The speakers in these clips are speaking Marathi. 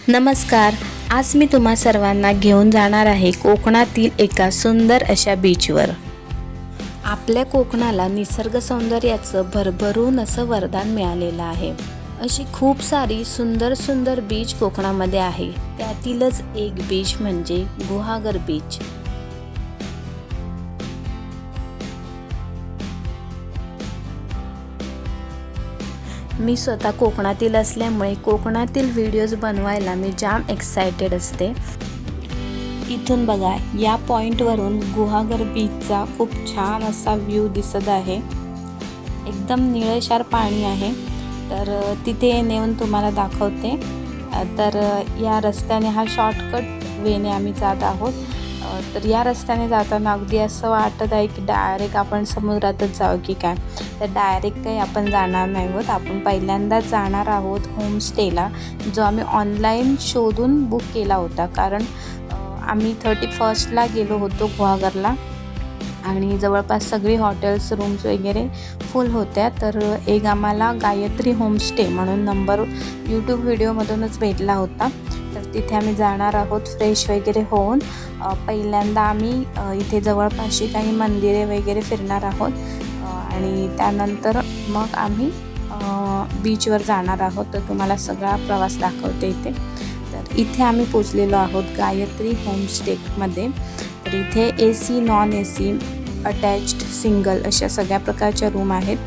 नमस्कार. आज मी तुम्हा सर्वांना घेऊन जाणार आहे कोकणातील एका सुंदर अशा बीचवर. आपल्या कोकणाला निसर्ग सौंदर्याचं भरभरून असं वरदान मिळालेलं आहे. अशी खूप सारी सुंदर सुंदर बीच कोकणामध्ये आहे. त्यातीलच एक बीच म्हणजे गुहागर बीच. मी स्वतः कोकणातील असल्यामुळे कोकणातील व्हिडिओज बनवायला मी जाम एक्सायटेड असते. इथून बघा, या पॉईंटवरून गुहागर बीचचा खूप छान असा व्ह्यू दिसत आहे. एकदम निळेशार पाणी आहे. तर तिथे नेऊन तुम्हाला दाखवते. तर या रस्त्याने, हा शॉर्टकट वेने आम्ही जात आहोत. तर या रस्त्याने जाताना अगदी असं वाटत आहे की डायरेक्ट आपण समुद्रातच जाऊ की काय. तर डायरेक्ट काही आपण जाणार नाही आहोत. आपण पहिल्यांदाच जाणार आहोत होमस्टेला, जो आम्ही ऑनलाईन शोधून बुक केला होता. कारण आम्ही 31ला गेलो होतो गुहागरला आणि जवळपास सगळी हॉटेल्स, रूम्स वगैरे फुल होत्या. तर एक आम्हाला गायत्री होमस्टे म्हणून नंबर यूट्यूब व्हिडिओमधूनच भेटला होता. तर तिथे आम्ही जाणार आहोत फ्रेश वगैरे होऊन. पहिल्यांदा आम्ही इथे जवळपासची काही मंदिरे वगैरे फिरणार आहोत आणि त्यानंतर मग आम्ही बीचवर जाणार आहोत. तर तुम्हाला सगळा प्रवास दाखवते इथे. तर इथे आम्ही पोचलेलो आहोत गायत्री होमस्टेमध्ये. तर इथे AC, non AC, attached, single अशा सगळ्या प्रकारच्या रूम आहेत.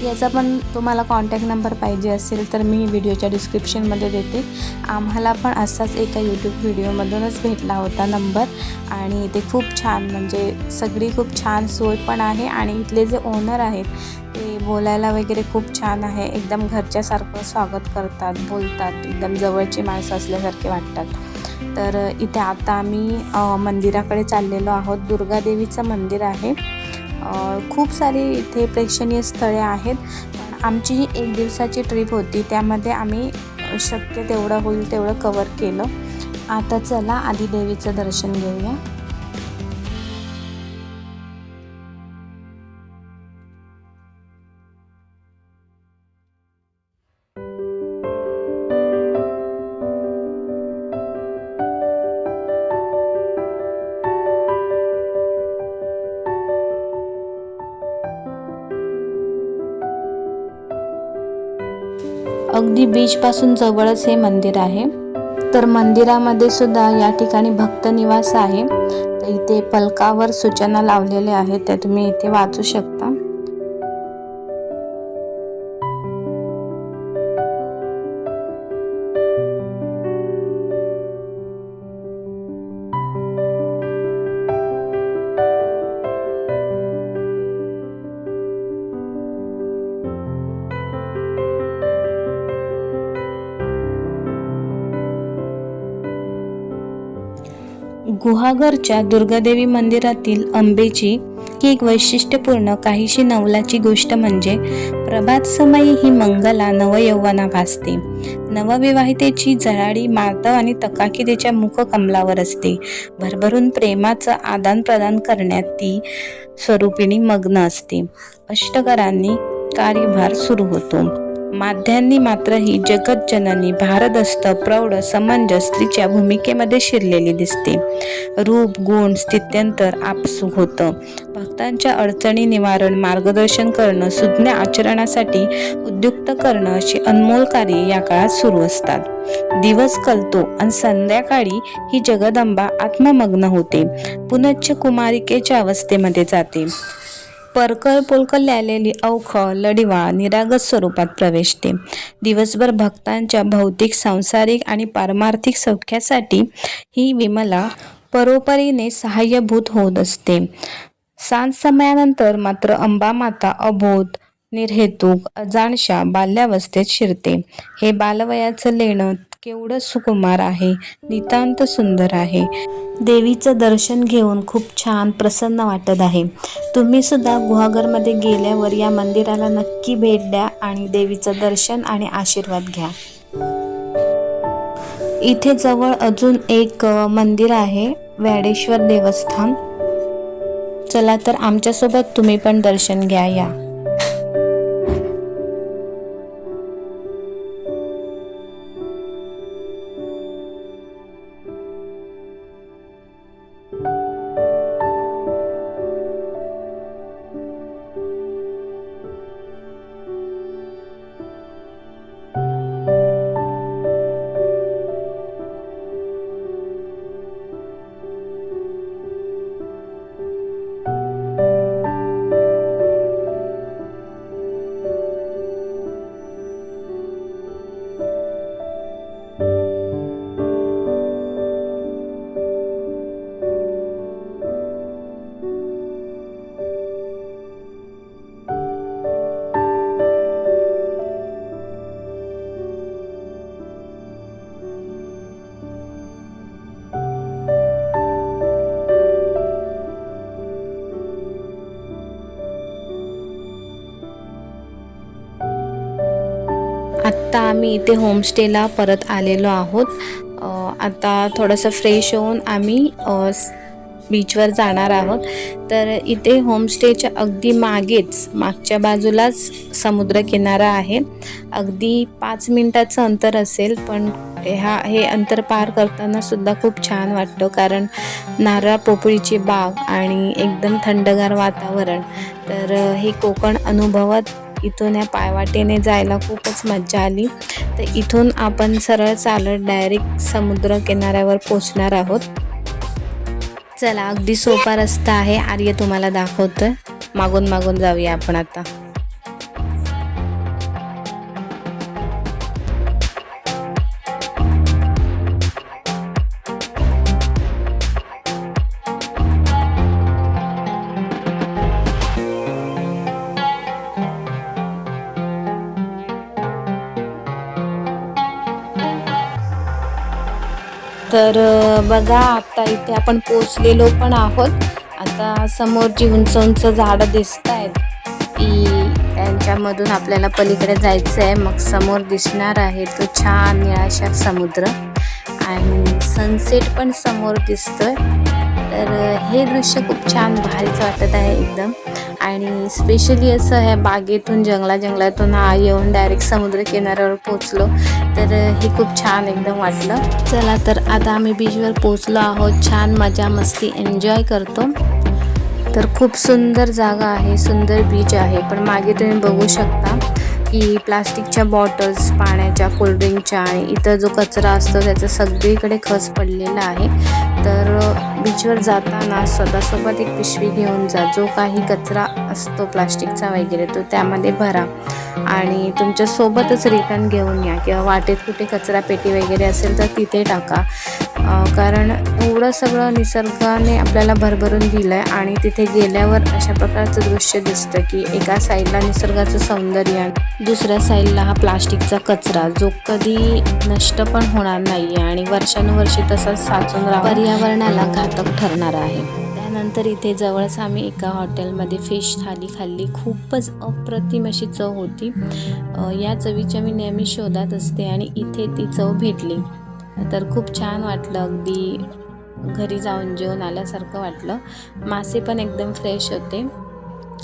याचा पण तुम्हाला कॉन्टॅक्ट नंबर पाहिजे असेल तर मी व्हिडिओच्या डिस्क्रिप्शनमध्ये देते. आम्हाला पण असाच एका यूट्यूब व्हिडिओमधूनच भेटला होता नंबर. आणि ते खूप छान, म्हणजे सगळी खूप छान सोय पण आहे. आणि इथले जे ओनर आहेत ते बोलायला वगैरे खूप छान आहे. एकदम घरच्यासारखं स्वागत करतात, बोलतात, एकदम जवळची माणसं असल्यासारखे वाटतात. तर इथे आता आम्ही मंदिराकडे चाललेलो आहोत. दुर्गादेवीचं मंदिर आहे. खूप सारी इथे प्रेक्षणीय स्थळे आहेत. पण आमची ही 1 दिवसाची ट्रिप होती, त्यामध्ये आम्ही शक्य तेवढं होईल तेवढं कवर केलं. आता चला आधी देवीचं दर्शन घेऊया. अगदी बीचपासून जवळच हे मंदिर आहे. तर मंदिरामध्ये सुद्धा या ठिकाणी भक्त निवास आहे. तर इथे फलकावर सूचना लावलेल्या आहेत, त्या तुम्ही इथे वाचू शकता. गुहागरच्या दुर्गादेवी मंदिरातील अंबेची ही एक वैशिष्ट्यपूर्ण, काहीशी नवलाची गोष्ट म्हणजे प्रभात समयी ही मंगला नवयौवना भासते. नवविवाहितेची झळाळी मार्दव आणि तकाकी तिच्या मुखकमलावर असते. भरभरून प्रेमाचं आदान प्रदान करण्यात ती स्वरूपिणी मग्न असते. अष्टकरांनी कार्यभार सुरू होतो. माध्यांनी मात्र ही जगज्जननी भारदस्त, प्रौढ, समंजस स्त्रीच्या भूमिकेमध्ये शिरलेली दिसते. रूप, गुण, स्थित्यंतर आपसूक होतं. भक्तांच्या अडचणी निवारण, मार्गदर्शन करणं, सुज्ञ आचरणासाठी उद्युक्त करणं अशी अनमोल कार्ये या काळात सुरू असतात. दिवस कलतो आणि संध्याकाळी ही जगदंबा आत्ममग्न होते. पुनच्च कुमारिकेच्या अवस्थेमध्ये जाते. परकळ पोलकळ आलेली अवखळ, लढिवाळ, निरागस स्वरूपात प्रवेशते. दिवसभर भक्तांच्या भौतिक, सांसारिक आणि पारमार्थिक सौख्यासाठी ही विमला परोपरीने सहाय्यभूत होत असते. सांज समयानंतर मात्र अंबामाता अबोध, निर्हेतुक, अजाणशा बाल्यावस्थेत शिरते. हे बालवयाचं लेणं केवढं सुकुमार आहे, नितांत सुंदर आहे. देवीचं दर्शन घेऊन खूप छान, प्रसन्न वाटत आहे. तुम्ही सुद्धा गुहागरमध्ये गेल्यावर या मंदिराला नक्की भेट द्या आणि देवीचं दर्शन आणि आशीर्वाद घ्या. इथे जवळ अजून एक मंदिर आहे, व्याडेश्वर देवस्थान. चला तर आमच्यासोबत तुम्ही पण दर्शन घ्या या. आम्ही इथे होमस्टेला परत आलेलो आहोत. आता थोडंसं फ्रेश होऊन आम्ही बीचवर जाणार आहोत. तर इथे होमस्टेच्या अगदी मागच्या बाजूलाच समुद्रकिनारा आहे. अगदी 5 मिनिटाचं अंतर असेल, पण हे अंतर पार करताना सुद्धा खूप छान वाटतं, कारण नारळ पोपळीची बाग आणि एकदम थंडगार वातावरण. तर हे कोकण अनुभवत इथून या पायवाटेने जायला खूपच मज्जा आली. तर इथून आपण सरळ चालत डायरेक्ट समुद्र किनाऱ्यावर पोचणार आहोत. चला, अगदी सोपा रस्ता आहे. आर्य तुम्हाला दाखवतोय. मागून मागून जाऊया आपण आता. तर बघा, आता इथे आपण पोचलेलो पण आहोत. आता समोर जी उंच उंच झाडं दिसत आहेत ती त्यांच्यामधून आपल्याला पलीकडे जायचं आहे. मग समोर दिसणार आहे तो छान निळाशार समुद्र आणि सनसेट पण समोर दिसतोय. तर हे दृश्य खूप छान भारीच वाटत आहे एकदम. आणि स्पेशली असं ह्या बागेतून जंगलातून येऊन डायरेक्ट समुद्र किनाऱ्यावर पोचलो, तर हे खूप छान एकदम वाटलं. चला, तर आता आम्ही बीचवर पोचलो आहोत. छान मजा मस्ती एन्जॉय करतो. तर खूप सुंदर जागा आहे, सुंदर बीच आहे. पण मागे तुम्ही बघू शकता की प्लास्टिकच्या बॉटल्स, पाण्याच्या, कोल्ड्रिंकच्या आणि इतर जो कचरा असतो त्याचा सगळीकडे खच पडलेला आहे. तर बीचवर जाताना स्वतःसोबत एक पिशवी घेऊन जा. जो काही कचरा असतो प्लास्टिकचा वगैरे तो त्यामध्ये भरा आणि तुमच्यासोबतच रिटर्न घेऊन या, किंवा वाटेत कुठे कचरा पेटी वगैरे असेल तर तिथे टाका. कारण एवढं सगळं निसर्गाने आपल्याला भरभरून दिलं आहे आणि तिथे गेल्यावर अशा प्रकारचं दृश्य दिसतं की एका साईडला निसर्गाचं सौंदर्य, दुसऱ्या साईडला हा प्लास्टिकचा कचरा जो कधी नष्ट पण होणार नाही आहे आणि वर्षानुवर्षे तसाच साचून पर्यावरणाला घातक ठरणार आहे. त्यानंतर इथे जवळच आम्ही एका हॉटेलमध्ये फिश थाली खाल्ली. खूपच अप्रतिम अशी चव होती. या चवीच्या मी नेहमी शोधात असते आणि इथे ती चव भेटली. तर खूप छान वाटलं. अगदी घरी जाऊन जेवण आल्यासारखं वाटलं. मासे पण एकदम फ्रेश होते.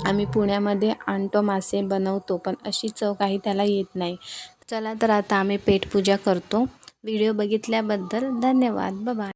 आम्ही पुण्यामध्ये आणतो मासे, बनवतो, पण अशी चव काही त्याला येत नाही. चला, तर आता आम्ही पेटपूजा करतो. व्हिडिओ बघितल्याबद्दल धन्यवाद. बाय.